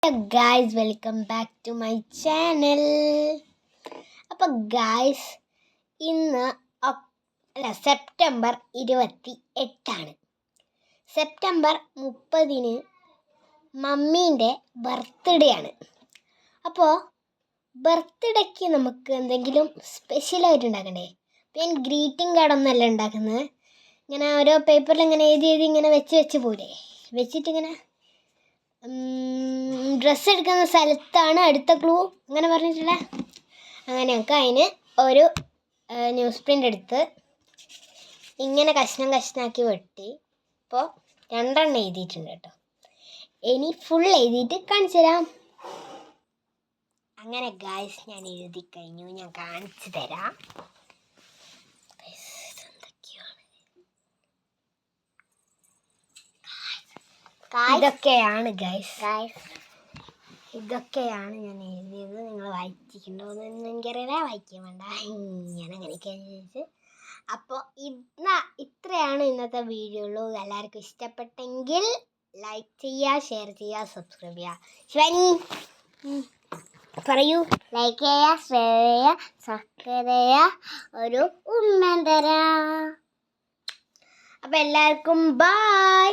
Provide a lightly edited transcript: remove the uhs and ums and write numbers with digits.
Hello guys, welcome back to my channel. അപ്പോൾ guys, ഇന്ന് September 28 September 30 മമ്മീൻ്റെ birthday ആണ്. അപ്പോൾ ബർത്ത്ഡേക്ക് നമുക്ക് എന്തെങ്കിലും സ്പെഷ്യലായിട്ട് ഉണ്ടാക്കണ്ടേ? അപ്പോൾ ഞാൻ ഗ്രീറ്റിംഗ് കാർഡൊന്നുമല്ല ഉണ്ടാക്കുന്നത്. ഇങ്ങനെ ഓരോ പേപ്പറിൽ ഇങ്ങനെ എഴുതി ഇങ്ങനെ വെച്ച് പോരെ, വെച്ചിട്ടിങ്ങനെ ഡ്രസ്സ് എടുക്കുന്ന സ്ഥലത്താണ് അടുത്ത ക്ലൂ അങ്ങനെ പറഞ്ഞിട്ടുള്ള. അങ്ങനെയൊക്കെ അതിന് ഒരു ന്യൂസ് പ്രിൻ്റ് എടുത്ത് ഇങ്ങനെ കഷ്ണാക്കി വെട്ടി ഇപ്പോൾ 2 എഴുതിയിട്ടുണ്ട് കേട്ടോ. ഇനി ഫുൾ എഴുതിയിട്ട് കാണിച്ചു തരാം. അങ്ങനെ ഗായ്സ്, ഞാൻ എഴുതി കഴിഞ്ഞു, ഞാൻ കാണിച്ചു തരാം. ഇതൊക്കെയാണ് ഗൈസ്, ഇതൊക്കെയാണ് ഞാൻ എഴുതിയത്. നിങ്ങൾ വായിച്ചിട്ടുണ്ടോയെന്ന് എനിക്കറിയില്ല, വായിക്കാൻ വേണ്ട, ഞാൻ അങ്ങനെയൊക്കെയാണ് ചോദിച്ചത്. അപ്പോൾ ഇത്രയാണ് ഇന്നത്തെ വീഡിയോ ഉള്ളൂ. എല്ലാവർക്കും ഇഷ്ടപ്പെട്ടെങ്കിൽ ലൈക്ക് ചെയ്യുക, ഷെയർ ചെയ്യുക, സബ്സ്ക്രൈബ് ചെയ്യുക. ശിവാനി പറയൂ. ലൈക്ക് ചെയ്യുക, ഷെയർ ചെയ്യുക, സബ്സ്ക്രൈബ് ചെയ്യുക, ഒരു ഉമ്മ തരാം. അപ്പോൾ എല്ലാവർക്കും ബൈ.